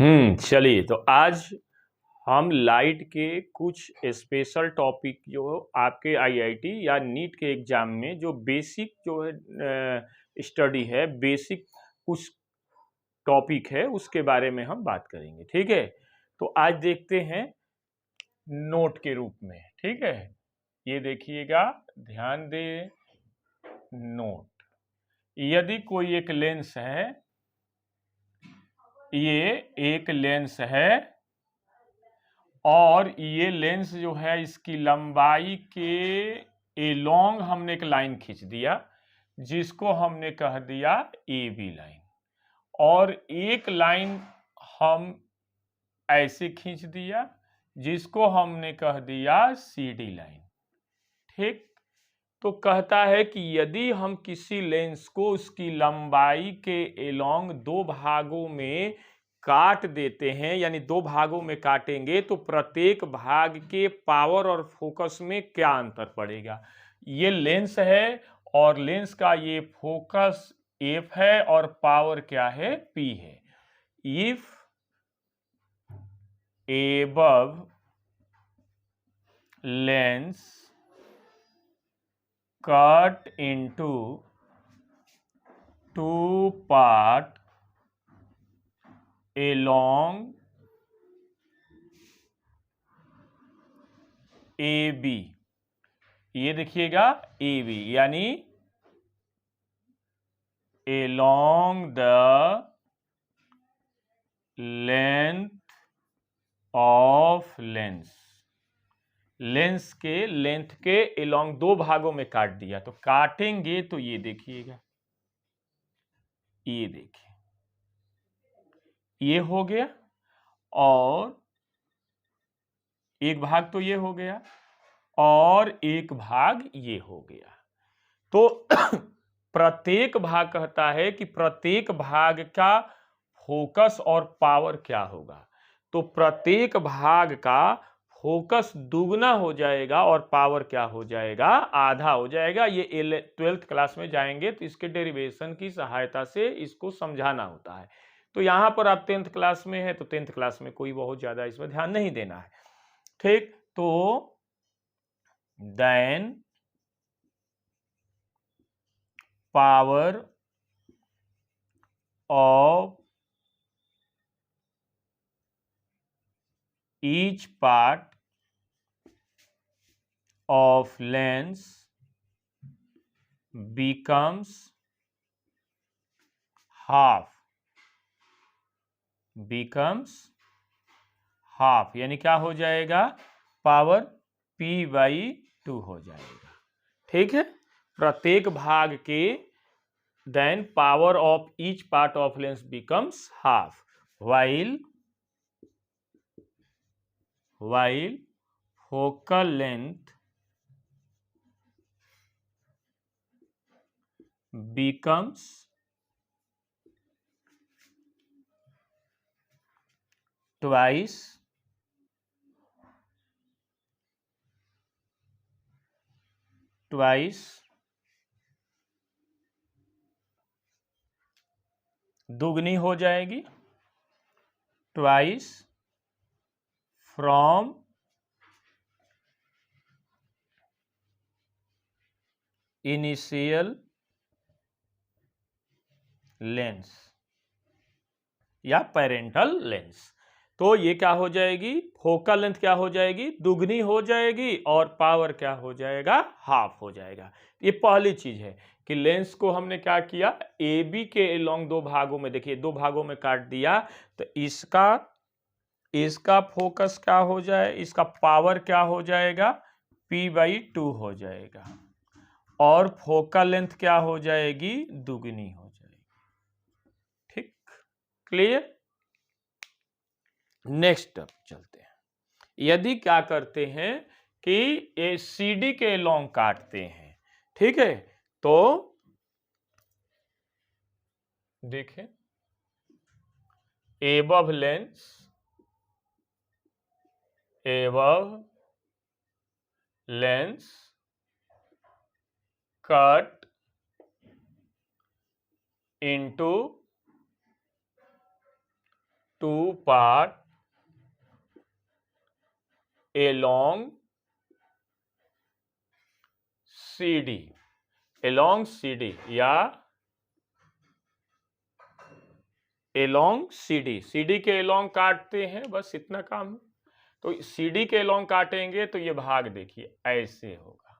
चलिए तो आज हम लाइट के कुछ स्पेशल टॉपिक जो आपके आईआईटी या नीट के एग्जाम में जो बेसिक जो है स्टडी है, बेसिक कुछ टॉपिक है उसके बारे में हम बात करेंगे। ठीक है, तो आज देखते हैं नोट के रूप में। ठीक है, ये देखिएगा, ध्यान दे। नोट, यदि कोई एक लेंस है, ये एक लेंस है और ये लेंस जो है इसकी लंबाई के एलोंग हमने एक लाइन खींच दिया जिसको हमने कह दिया ए बी लाइन, और एक लाइन हम ऐसे खींच दिया जिसको हमने कह दिया सी डी लाइन। ठीक, तो कहता है कि यदि हम किसी लेंस को उसकी लंबाई के एलोंग दो भागों में काट देते हैं, यानी दो भागों में काटेंगे, तो प्रत्येक भाग के पावर और फोकस में क्या अंतर पड़ेगा। ये लेंस है और लेंस का ये फोकस एफ है और पावर क्या है, पी है। If above lens cut into two part along AB, ये देखिएगा AB यानी along the length of lens, lens के लेंथ के along दो भागों में काट दिया, तो काटेंगे तो ये देखिएगा, ये देखिए ये हो गया और एक भाग तो ये हो गया और एक भाग ये हो गया। तो प्रत्येक भाग कहता है कि प्रत्येक भाग का फोकस और पावर क्या होगा, तो प्रत्येक भाग का फोकस दुगना हो जाएगा और पावर क्या हो जाएगा, आधा हो जाएगा। ये 12th क्लास में जाएंगे तो इसके डेरिवेशन की सहायता से इसको समझाना होता है। तो यहां पर आप 10th क्लास में है तो 10th क्लास में कोई बहुत ज्यादा इसमें ध्यान नहीं देना है। ठीक, तो then power of each part of lens becomes half, यानी क्या हो जाएगा, पावर p/2 हो जाएगा। ठीक है, प्रत्येक भाग के then power of each part of lens becomes half while focal length becomes twice दुगनी हो जाएगी, ट्वाइस फ्रॉम इनिशियल लेंस या पेरेंटल लेंस। तो ये क्या हो जाएगी, फोकल लेंथ क्या हो जाएगी, दुगनी हो जाएगी और पावर क्या हो जाएगा, हाफ हो जाएगा। ये पहली चीज है कि लेंस को हमने क्या किया, ए बी के एलोंग दो भागों में, देखिए दो भागों में काट दिया, तो इसका फोकस क्या हो जाए, इसका पावर क्या हो जाएगा, p/2 हो जाएगा और फोकल लेंथ क्या हो जाएगी, दुगनी हो जाएगी। ठीक, क्लियर। नेक्स्ट अब चलते हैं, यदि क्या करते हैं कि ए सी डी के लॉन्ग काटते हैं, ठीक है, तो देखें above lens cut into two part along CD, along CD या along CD, CD के along काटते हैं, बस इतना काम है। तो CD के along काटेंगे तो ये भाग देखिए ऐसे होगा,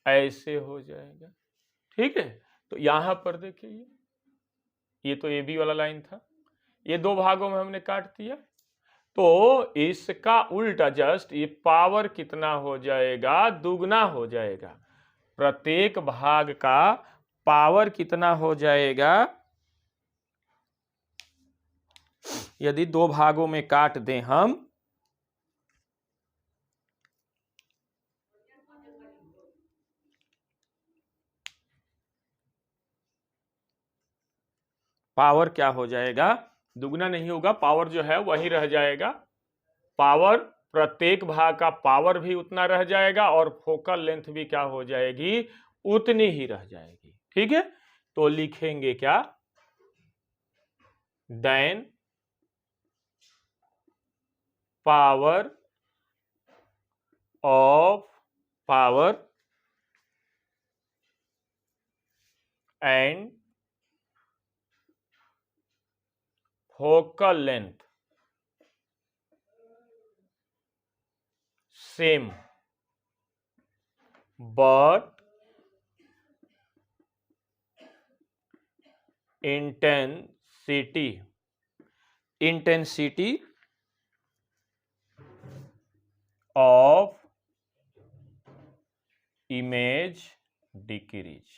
ऐसे हो जाएगा, ठीक है। तो यहां पर देखिए ये तो AB वाला लाइन था, ये दो भागों में हमने काट दिया, तो इसका उल्टा जस्ट ये पावर कितना हो जाएगा, दुगना हो जाएगा। प्रत्येक भाग का पावर कितना हो जाएगा, यदि दो भागों में काट दें हम, पावर क्या हो जाएगा, दुगना नहीं होगा, पावर जो है वही रह जाएगा। पावर प्रत्येक भाग का पावर भी उतना रह जाएगा और फोकल लेंथ भी क्या हो जाएगी, उतनी ही रह जाएगी, ठीक है। तो लिखेंगे क्या, then power of power and focal length same but intensity of image decrease,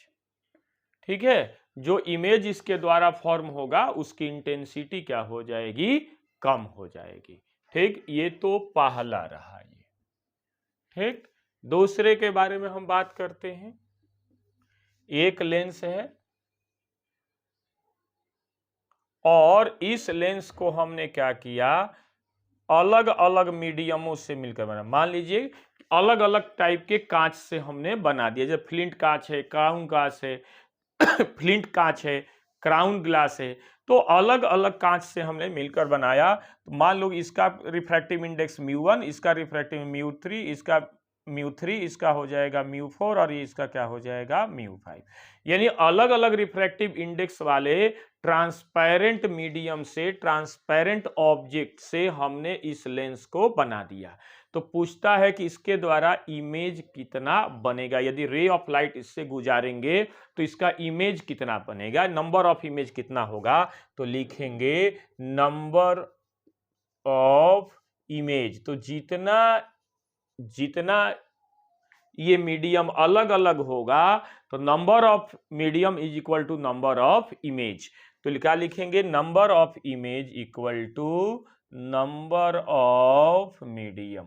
ठीक है। जो इमेज इसके द्वारा फॉर्म होगा उसकी इंटेंसिटी क्या हो जाएगी, कम हो जाएगी, ठीक। ये तो पहला रहा ये, ठीक। दूसरे के बारे में हम बात करते हैं। एक लेंस है और इस लेंस को हमने क्या किया, अलग अलग मीडियमों से मिलकर बना। मान लीजिए अलग अलग टाइप के कांच से हमने बना दिया, जैसे फ्लिंट कांच है, क्राउन कांच है फ्लिंट कांच है, क्राउन ग्लास है, तो अलग अलग कांच से हमने मिलकर बनाया। तो मान लो इसका रिफ्रैक्टिव इंडेक्स μ1, इसका रिफ्रैक्टिव μ3, इसका μ3, इसका हो जाएगा μ4 और ये इसका क्या हो जाएगा μ5। यानी अलग अलग रिफ्रैक्टिव इंडेक्स वाले ट्रांसपेरेंट मीडियम से, ट्रांसपेरेंट ऑब्जेक्ट से हमने इस लेंस को बना दिया। तो पूछता है कि इसके द्वारा इमेज कितना बनेगा, यदि रे ऑफ लाइट इससे गुजारेंगे तो इसका इमेज कितना बनेगा, नंबर ऑफ इमेज कितना होगा। तो लिखेंगे नंबर ऑफ इमेज, तो जितना जितना ये मीडियम अलग अलग होगा तो number of medium is equal to number of image. तो क्या लिखेंगे, number of image equal to number of medium,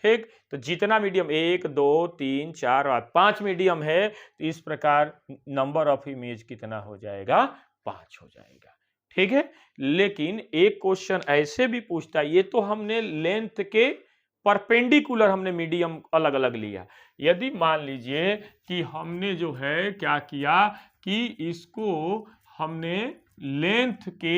ठीक। तो जितना मीडियम 1 2 3 4 और 5 मीडियम है, तो इस प्रकार नंबर ऑफ इमेज कितना हो जाएगा, 5 हो जाएगा, ठीक है। लेकिन एक क्वेश्चन ऐसे भी पूछता है, ये तो हमने लेंथ के परपेंडिकुलर हमने मीडियम अलग अलग लिया। यदि मान लीजिए कि हमने जो है क्या किया कि इसको हमने लेंथ के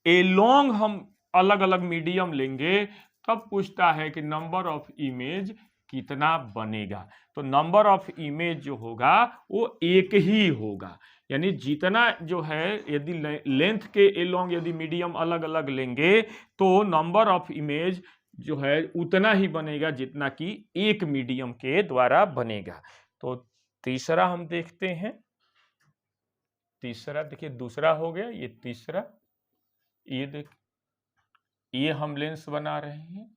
एलोंग हम अलग अलग मीडियम लेंगे, तब पूछता है कि नंबर ऑफ इमेज कितना बनेगा। तो नंबर ऑफ इमेज जो होगा वो एक ही होगा, यानी जितना जो है यदि लेंथ के एलोंग यदि मीडियम अलग अलग लेंगे तो नंबर ऑफ इमेज जो है उतना ही बनेगा जितना कि एक मीडियम के द्वारा बनेगा। तो तीसरा हम देखते हैं, तीसरा देखिए दूसरा हो गया, ये तीसरा, ये देख, ये हम लेंस बना रहे हैं।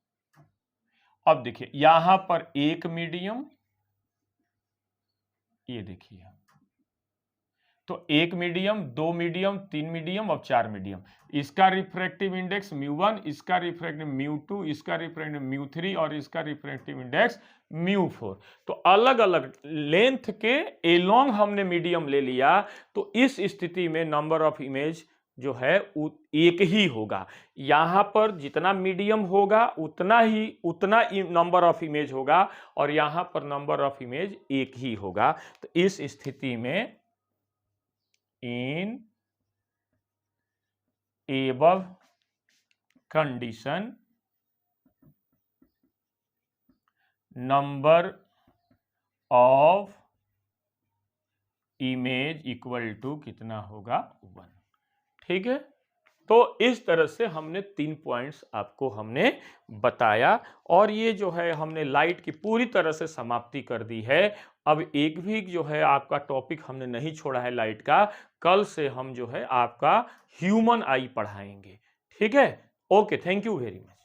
अब देखिए यहां पर एक मीडियम, ये देखिए, तो एक मीडियम, दो मीडियम, तीन मीडियम और चार मीडियम। इसका रिफ्रैक्टिव इंडेक्स μ1, इसका रिफ्रैक्टिव μ2, इसका रिफ्रैक्टिव μ3 और इसका रिफ्रैक्टिव इंडेक्स μ4। तो अलग अलग लेंथ के एलोंग हमने मीडियम ले लिया, तो इस स्थिति में नंबर ऑफ इमेज जो है एक ही होगा। यहां पर जितना मीडियम होगा उतना नंबर ऑफ इमेज होगा और यहां पर नंबर ऑफ इमेज एक ही होगा। तो इस स्थिति में in above condition number of image equal to कितना होगा 1। ठीक है, तो इस तरह से हमने 3 पॉइंट्स आपको हमने बताया और ये जो है हमने लाइट की पूरी तरह से समाप्ति कर दी है। अब एक भी जो है आपका टॉपिक हमने नहीं छोड़ा है लाइट का। कल से हम जो है आपका ह्यूमन आई पढ़ाएंगे। ठीक है, okay, thank you very much.